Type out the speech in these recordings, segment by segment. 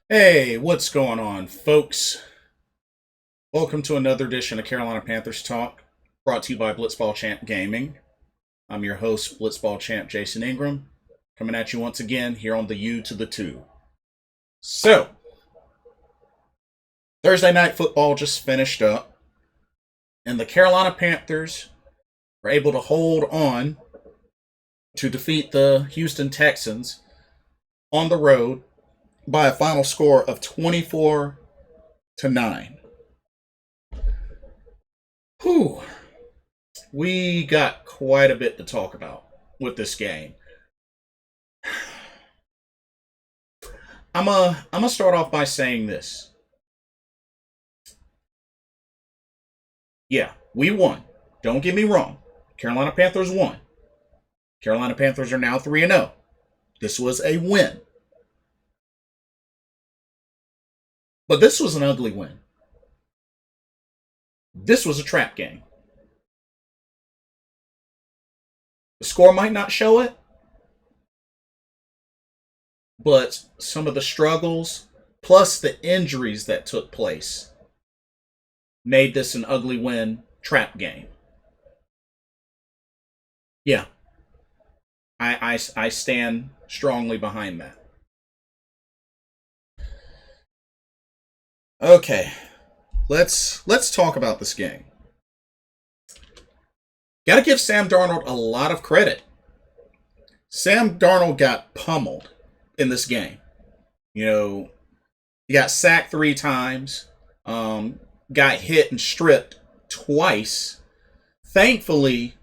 Hey, what's going on, folks? Welcome to another edition of Carolina Panthers Talk, brought to you by Blitzball Champ Gaming. I'm your host, Blitzball Champ Jason Ingram, coming at you once again here on the U to the 2. So, Thursday night football just finished up, and the Carolina Panthers were able to hold on to defeat the Houston Texans on the road by a final score of 24-9. Whew. We got quite a bit to talk about with this game. I'm gonna start off by saying this. Yeah, we won. Don't get me wrong. Carolina Panthers won. Carolina Panthers are now 3-0. This was a win. But this was an ugly win. This was a trap game. The score might not show it, but some of the struggles, plus the injuries that took place, made this an ugly win trap game. Yeah, I stand strongly behind that. Okay, let's talk about this game. Got to give Sam Darnold a lot of credit. Sam Darnold got pummeled in this game. You know, he got sacked 3 times, got hit and stripped twice. Thankfully,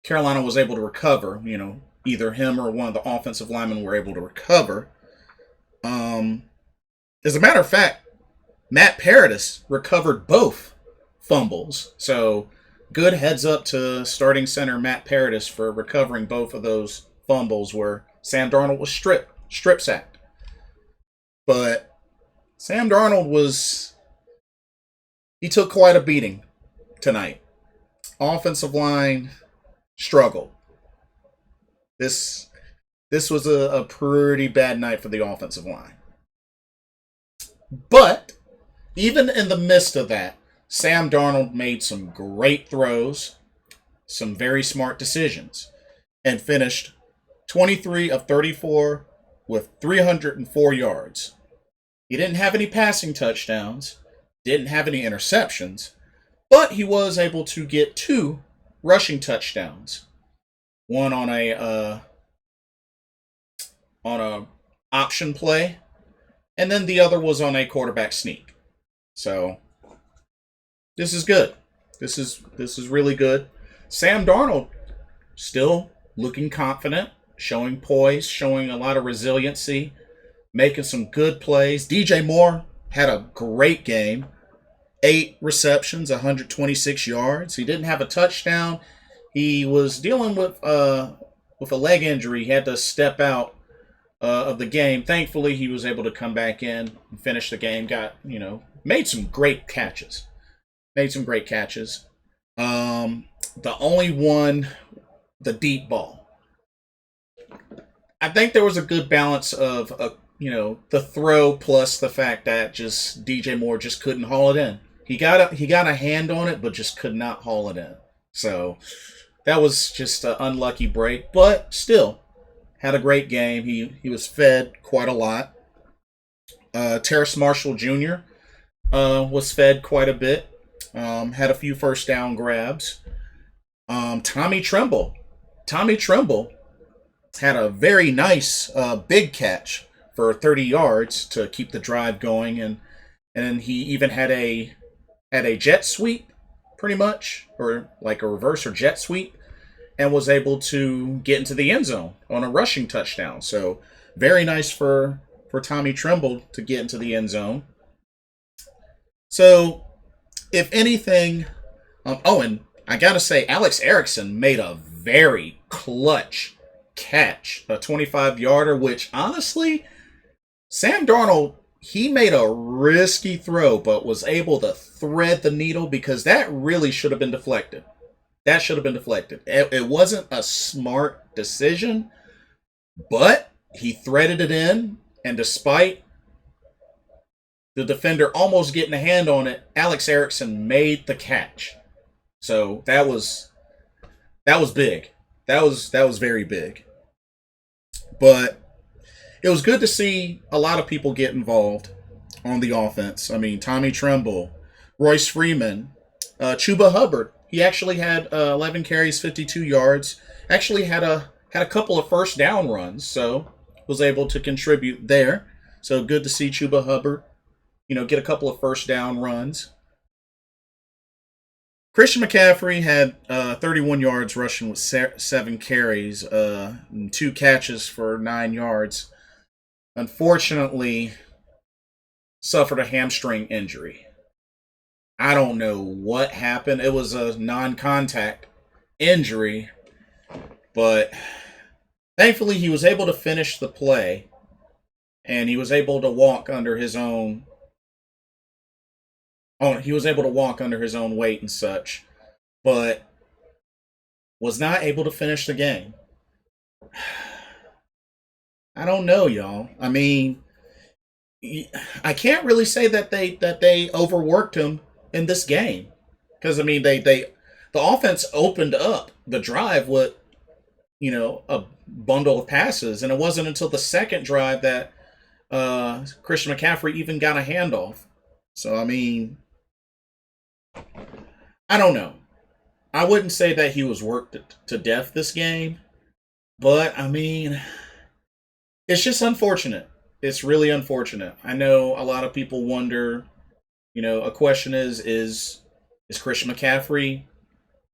Carolina was able to recover. You know, either him or one of the offensive linemen were able to recover. As a matter of fact, Matt Paradis recovered both fumbles. So good heads up to starting center Matt Paradis for recovering both of those fumbles where Sam Darnold was strip sacked. But Sam Darnold he took quite a beating tonight. Offensive line struggled. This was a pretty bad night for the offensive line. But even in the midst of that, Sam Darnold made some great throws, some very smart decisions, and finished 23 of 34 with 304 yards. He didn't have any passing touchdowns, didn't have any interceptions, but he was able to get 2 rushing touchdowns. One on a option play, and then the other was on a quarterback sneak. So this is good. This is really good. Sam Darnold still looking confident, showing poise, showing a lot of resiliency, making some good plays. DJ Moore had a great game. 8 receptions, 126 yards. He didn't have a touchdown. He was dealing with a leg injury. He had to step out of the game. Thankfully, he was able to come back in and finish the game. Made some great catches. The only one, the deep ball. I think there was a good balance of the throw plus the fact that just DJ Moore just couldn't haul it in. He got a hand on it, but just could not haul it in. So that was just an unlucky break, but still had a great game. He was fed quite a lot. Terrace Marshall Jr. Was fed quite a bit. Had a few first down grabs. Tommy Tremble had a very nice big catch for 30 yards to keep the drive going, and he even had a jet sweep, pretty much, or like a reverse or jet sweep, and was able to get into the end zone on a rushing touchdown. So very nice for Tommy Tremble to get into the end zone. So if anything, and I gotta say, Alex Erickson made a very clutch catch, a 25-yarder, which honestly, Sam Darnold, he made a risky throw, but was able to thread the needle because that really should have been deflected. It wasn't a smart decision, but he threaded it in, and despite the defender almost getting a hand on it, Alex Erickson made the catch. So that was big. That was very big. But it was good to see a lot of people get involved on the offense. I mean, Tommy Tremble, Royce Freeman, Chuba Hubbard. He actually had 11 carries, 52 yards. Actually had a couple of first down runs, so was able to contribute there. So good to see Chuba Hubbard, get a couple of first down runs. Christian McCaffrey had 31 yards rushing with 7 carries, and 2 catches for 9 yards. Unfortunately, suffered a hamstring injury. I don't know what happened. It was a non-contact injury, but thankfully he was able to finish the play, and he was able to walk under his own. He was able to walk under his own weight and such, but was not able to finish the game. I don't know, y'all. I mean, I can't really say that they overworked him in this game, because I mean the offense opened up the drive with a bundle of passes, and it wasn't until the second drive that Christian McCaffrey even got a handoff. So I mean, I don't know. I wouldn't say that he was worked to death this game, but I mean, it's just unfortunate. It's really unfortunate. I know a lot of people wonder, a question is Christian McCaffrey,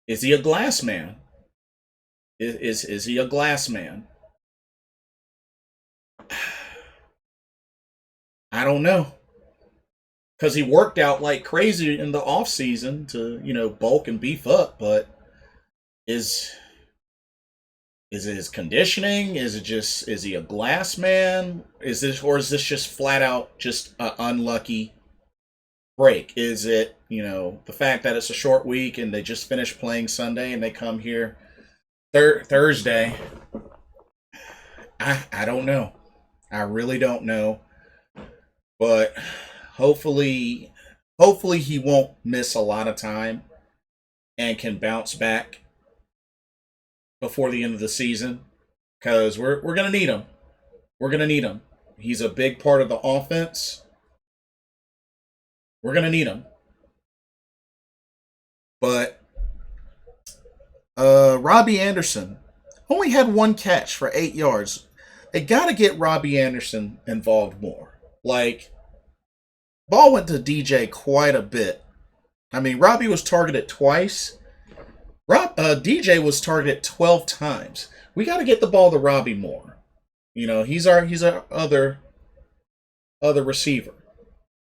is he a glass man? Is he a glass man? I don't know. Because he worked out like crazy in the offseason to, bulk and beef up, but is it his conditioning? Is he a glass man? Is this just flat out just an unlucky break? Is it, the fact that it's a short week and they just finished playing Sunday and they come here Thursday? I don't know. I really don't know. But hopefully he won't miss a lot of time and can bounce back before the end of the season, because we're going to need him. We're going to need him. He's a big part of the offense. We're going to need him. But Robbie Anderson only had 1 catch for 8 yards. They got to get Robbie Anderson involved more. Like, ball went to DJ quite a bit. I mean, Robbie was targeted twice. DJ was targeted 12 times. We got to get the ball to Robbie more. He's our other receiver.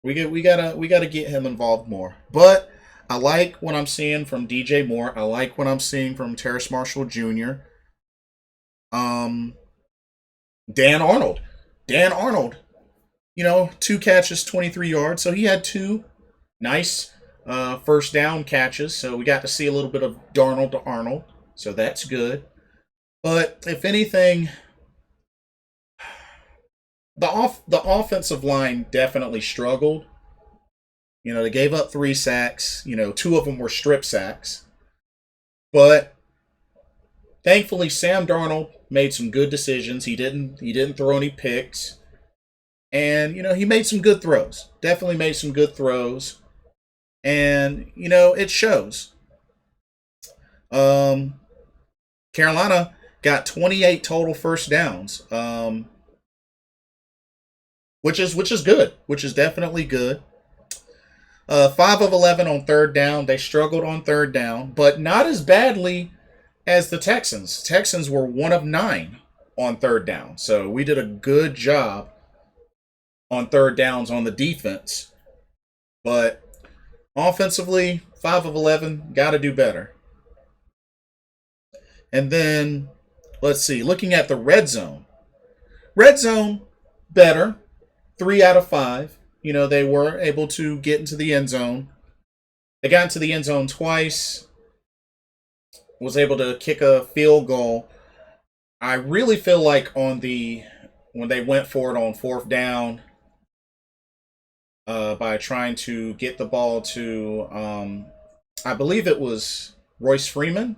We gotta get him involved more. But I like what I'm seeing from DJ Moore. I like what I'm seeing from Terrace Marshall Jr. Dan Arnold. 2 catches, 23 yards. So he had 2 nice first down catches. So we got to see a little bit of Darnold to Arnold. So that's good. But if anything, the offensive line definitely struggled. They gave up 3 sacks. 2 of them were strip sacks. But thankfully, Sam Darnold made some good decisions. He didn't throw any picks. And, he made some good throws. Definitely made some good throws. And, it shows. Carolina got 28 total first downs. Which is good. Which is definitely good. 5 of 11 on third down. They struggled on third down, but not as badly as the Texans. Texans were 1 of 9 on third down. So we did a good job on third downs on the defense. But offensively, 5 of 11, got to do better. And then, let's see, looking at the red zone. Red zone, better. 3 out of 5. They were able to get into the end zone. They got into the end zone twice. Was able to kick a field goal. I really feel like when they went for it on 4th down, by trying to get the ball to, I believe it was Royce Freeman.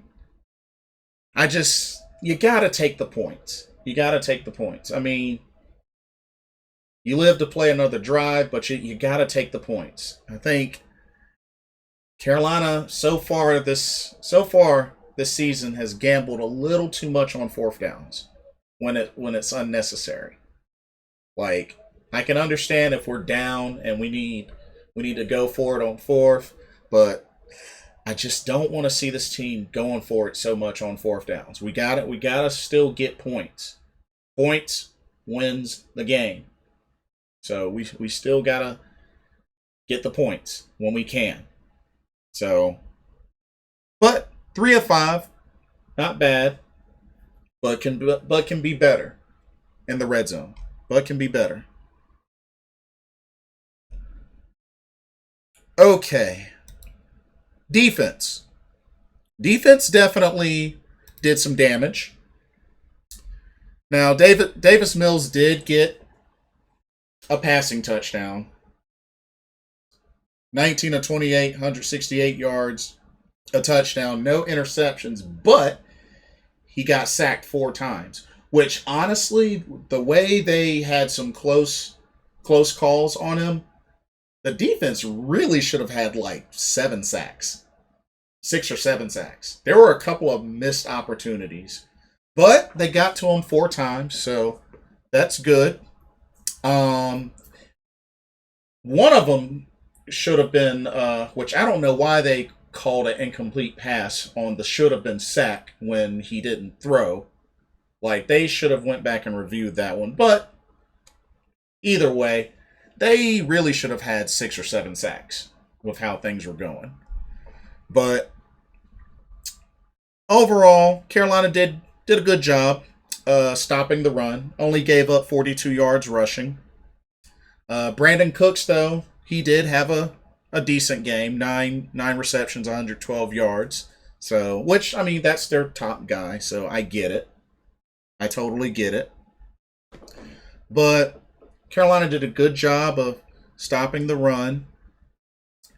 You got to take the points. You got to take the points. I mean, you live to play another drive, but you got to take the points. I think Carolina so far this season has gambled a little too much on fourth downs when it's unnecessary. Like, I can understand if we're down and we need to go for it on fourth, but I just don't want to see this team going for it so much on fourth downs. We got to still get points. Points wins the game. So we still got to get the points when we can. So, but 3 of 5, not bad, but can be better in the red zone. But can be better. Okay. Defense. Defense definitely did some damage. Now, Davis Mills did get a passing touchdown. 19 of 28, 168 yards, a touchdown, no interceptions, but he got sacked 4 times. Which, honestly, the way they had some close calls on him, the defense really should have had like 7 sacks. 6 or 7 sacks. There were a couple of missed opportunities. But they got to him 4 times, so that's good. One of them should have been, which I don't know why they called an incomplete pass on the should have been sack when he didn't throw. Like, they should have went back and reviewed that one. But either way, they really should have had 6 or 7 sacks with how things were going. But overall, Carolina did a good job stopping the run. Only gave up 42 yards rushing. Brandon Cooks, though, he did have a decent game. 9 receptions, 112 yards. So, which, I mean, that's their top guy, so I get it. I totally get it. But Carolina did a good job of stopping the run.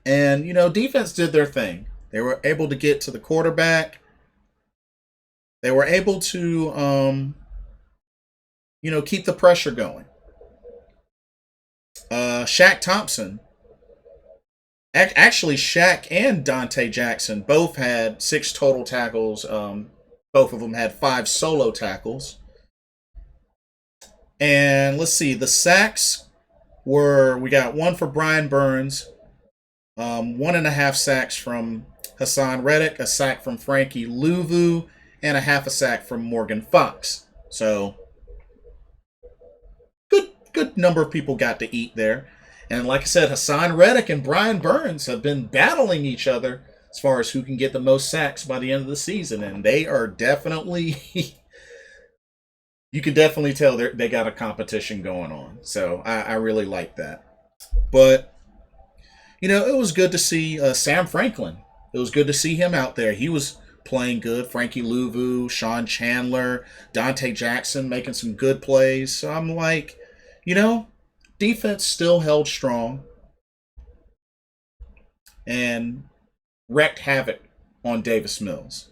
And, defense did their thing. They were able to get to the quarterback. They were able to, keep the pressure going. Shaq Thompson. Actually, Shaq and Dante Jackson both had 6 total tackles. Both of them had 5 solo tackles. And let's see, the sacks we got 1 for Brian Burns, 1.5 sacks from Hassan Reddick, a sack from Frankie Louvu, and a half a sack from Morgan Fox. So, good number of people got to eat there. And like I said, Hassan Reddick and Brian Burns have been battling each other as far as who can get the most sacks by the end of the season. And they are definitely, you can definitely tell they got a competition going on. So I really like that. But, it was good to see Sam Franklin. It was good to see him out there. He was playing good. Frankie Louvu, Sean Chandler, Dante Jackson making some good plays. So I'm like, defense still held strong and wreaked havoc on Davis Mills.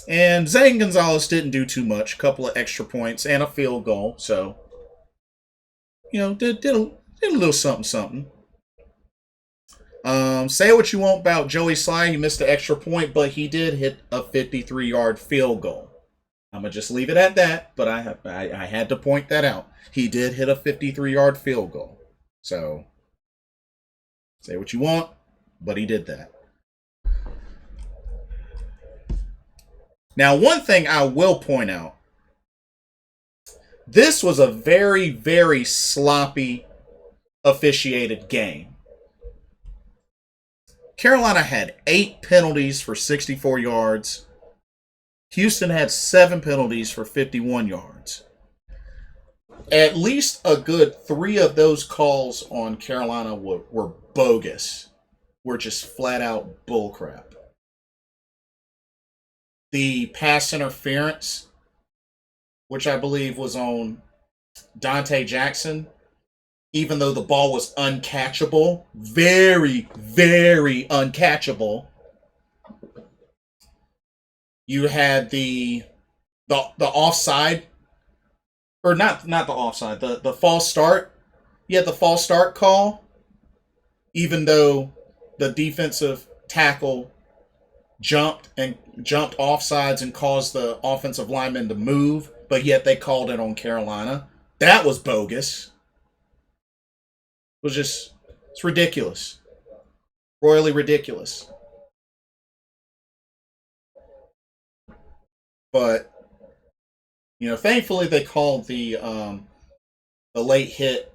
And Zane Gonzalez didn't do too much. A couple of extra points and a field goal. So, did a little something. Say what you want about Joey Sly. He missed the extra point, but he did hit a 53-yard field goal. I'm going to just leave it at that, but I had to point that out. He did hit a 53-yard field goal. So, say what you want, but he did that. Now, one thing I will point out. This was a very, very sloppy officiated game. Carolina had 8 penalties for 64 yards. Houston had 7 penalties for 51 yards. At least a good 3 of those calls on Carolina were bogus. Were just flat out bullcrap. The pass interference, which I believe was on Dante Jackson, even though the ball was uncatchable, very, very uncatchable, you had the offside, or not the offside, the false start. You had the false start call, even though the defensive tackle jumped offsides and caused the offensive lineman to move, but yet they called it on Carolina. That was bogus. It was just, it's ridiculous. Royally ridiculous. But, thankfully they called the late hit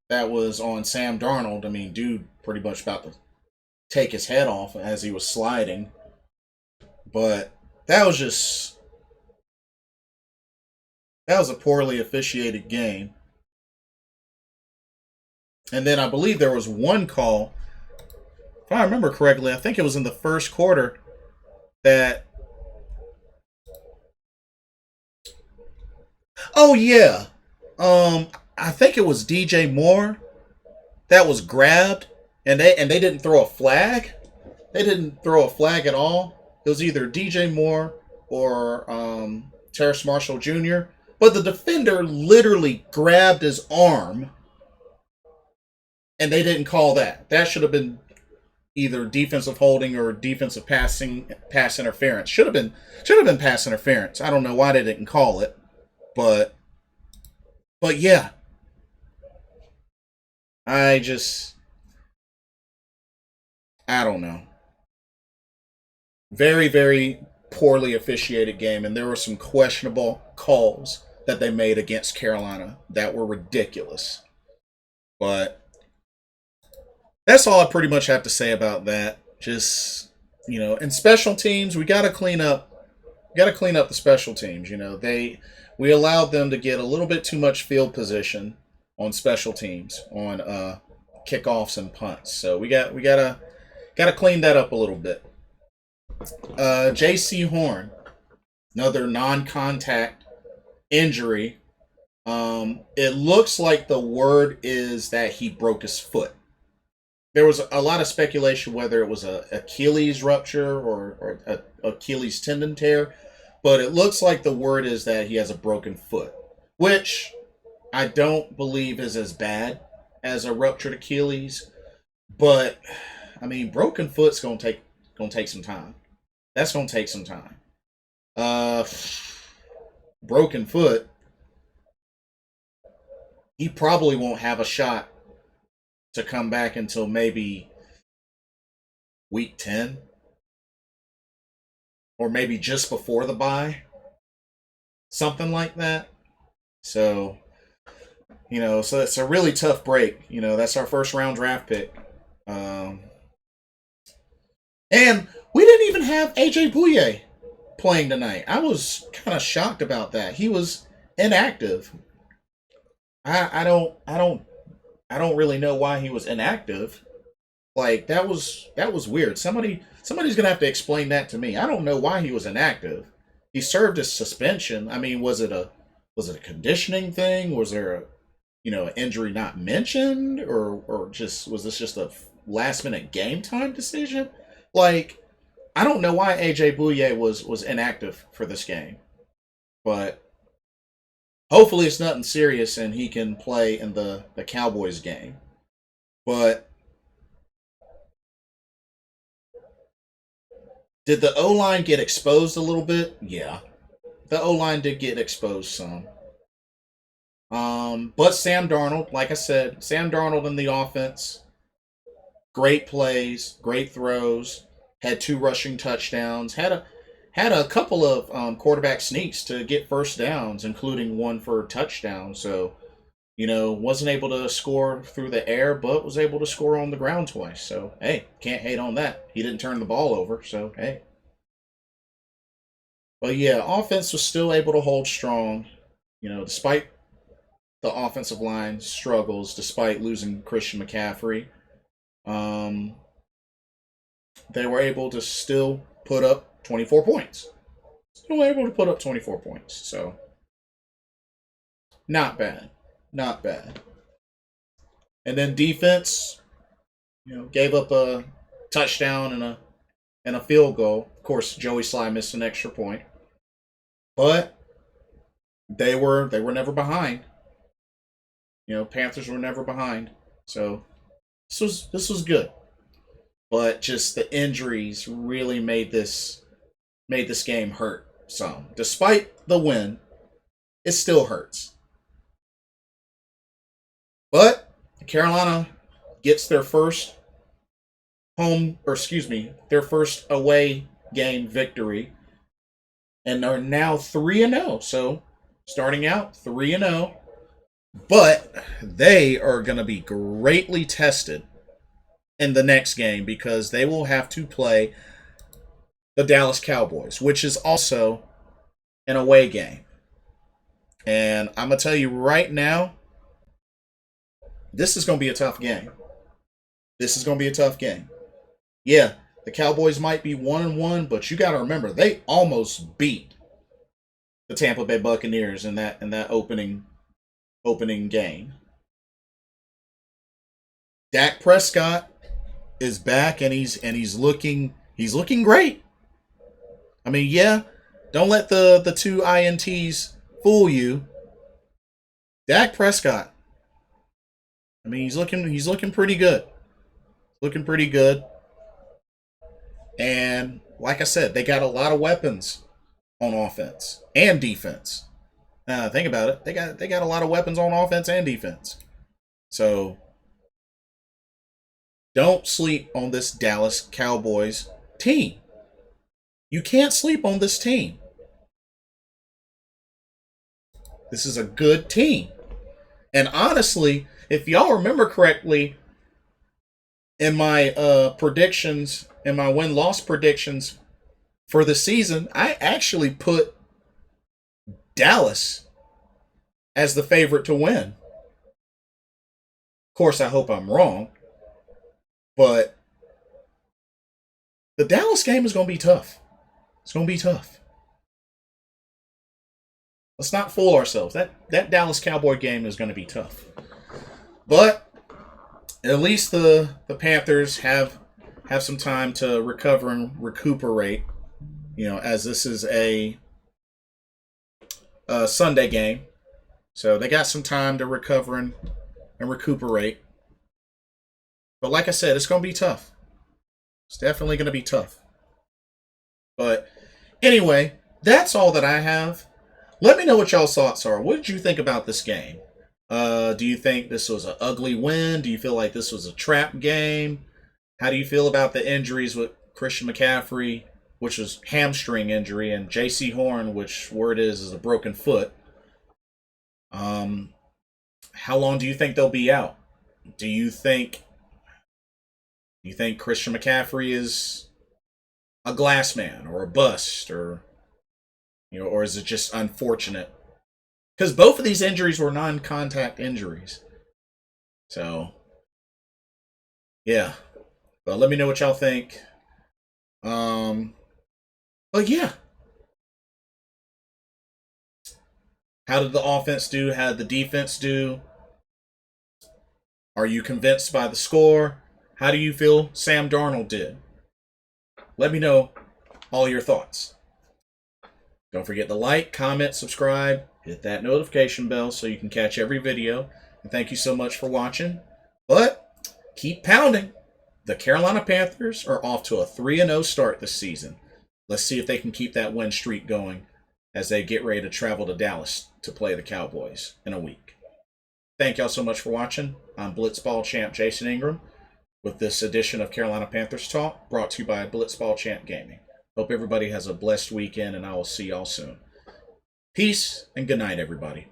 that was on Sam Darnold. I mean, dude pretty much about to take his head off as he was sliding. But that was a poorly officiated game. And then I believe there was one call, if I remember correctly, I think it was in the first quarter that. Oh yeah, I think it was DJ Moore that was grabbed, and they didn't throw a flag. They didn't throw a flag at all. It was either DJ Moore or Terrace Marshall Jr. But the defender literally grabbed his arm, and they didn't call that. That should have been either defensive holding or defensive pass interference. Should have been pass interference. I don't know why they didn't call it, but yeah, I don't know. Very, very poorly officiated game, and there were some questionable calls that they made against Carolina that were ridiculous. But that's all I pretty much have to say about that. Just, in special teams, we got to clean up. The special teams. We allowed them to get a little bit too much field position on special teams, on kickoffs and punts. So we gotta clean that up a little bit. Jaycee Horn, another non-contact injury. It looks like the word is that he broke his foot. There was a lot of speculation whether it was a Achilles rupture or a Achilles tendon tear, but it looks like the word is that he has a broken foot, which I don't believe is as bad as a ruptured Achilles. But I mean, broken foot's gonna take some time. That's gonna take some time. Broken foot. He probably won't have a shot to come back until maybe week 10, or maybe just before the bye, something like that. So, so it's a really tough break. That's our first round draft pick. And we didn't even have AJ Bouye playing tonight. I was kind of shocked about that. He was inactive. I don't really know why he was inactive. Like that was weird. Somebody's gonna have to explain that to me. I don't know why he was inactive. He served his suspension. I mean, was it a conditioning thing? Was there an injury not mentioned, or was this just a last minute game time decision? Like, I don't know why AJ Bouye was inactive for this game, but hopefully it's nothing serious and he can play in the Cowboys game. But did the O-line get exposed a little bit? Yeah. The O-line did get exposed some. But Sam Darnold, like I said, Sam Darnold in the offense, great plays, great throws, had 2 rushing touchdowns, had a couple of quarterback sneaks to get first downs, including one for a touchdown. So, wasn't able to score through the air, but was able to score on the ground twice. So, hey, can't hate on that. He didn't turn the ball over, so hey. But yeah, offense was still able to hold strong, despite the offensive line struggles, despite losing Christian McCaffrey. They were able to still put up 24 points. Still able to put up 24 points. So, Not bad. Not bad. And then defense, gave up a touchdown and a field goal. Of course, Joey Sly missed an extra point. But they were never behind. Panthers were never behind. So this was good. But just the injuries really made this game hurt some. Despite the win, it still hurts. But Carolina gets their first their first away game victory, and are now 3-0. So starting out 3-0, but they are going to be greatly tested in the next game because they will have to play the Dallas Cowboys, which is also an away game. And I'm going to tell you right now, this is going to be a tough game. This is going to be a tough game. Yeah, the Cowboys might be 1-1, but you got to remember, they almost beat the Tampa Bay Buccaneers in that opening game. Dak Prescott is back, and he's looking great. I mean, yeah, don't let the two INTs fool you. Dak Prescott, I mean, he's looking pretty good. Looking pretty good. And like I said, they got a lot of weapons on offense and defense. Think about it. They got a lot of weapons on offense and defense. So don't sleep on this Dallas Cowboys team. You can't sleep on this team. This is a good team. And honestly, if y'all remember correctly, in my predictions, in my win-loss predictions for the season, I actually put Dallas as the favorite to win. Of course, I hope I'm wrong. But the Dallas game is going to be tough. It's going to be tough. Let's not fool ourselves. That Dallas Cowboy game is going to be tough. But at least the Panthers have some time to recover and recuperate, as this is a Sunday game. So they got some time to recover and recuperate. But like I said, it's going to be tough. It's definitely going to be tough. But anyway, that's all that I have. Let me know what y'all's thoughts are. What did you think about this game? Do you think this was an ugly win? Do you feel like this was a trap game? How do you feel about the injuries with Christian McCaffrey, which was hamstring injury, and Jaycee Horn, which word is a broken foot? How long do you think they'll be out? Do you think Christian McCaffrey is a glass man or a bust, or is it just unfortunate? Because both of these injuries were non-contact injuries. So, yeah. But let me know what y'all think. But yeah. How did the offense do? How did the defense do? Are you convinced by the score? How do you feel Sam Darnold did? Let me know all your thoughts. Don't forget to like, comment, subscribe, hit that notification bell so you can catch every video. And thank you so much for watching. But keep pounding. The Carolina Panthers are off to a 3-0 start this season. Let's see if they can keep that win streak going as they get ready to travel to Dallas to play the Cowboys in a week. Thank y'all so much for watching. I'm Blitzball Champ Jason Ingram with this edition of Carolina Panthers Talk, brought to you by Blitzball Champ Gaming. Hope everybody has a blessed weekend, and I will see y'all soon. Peace and good night, everybody.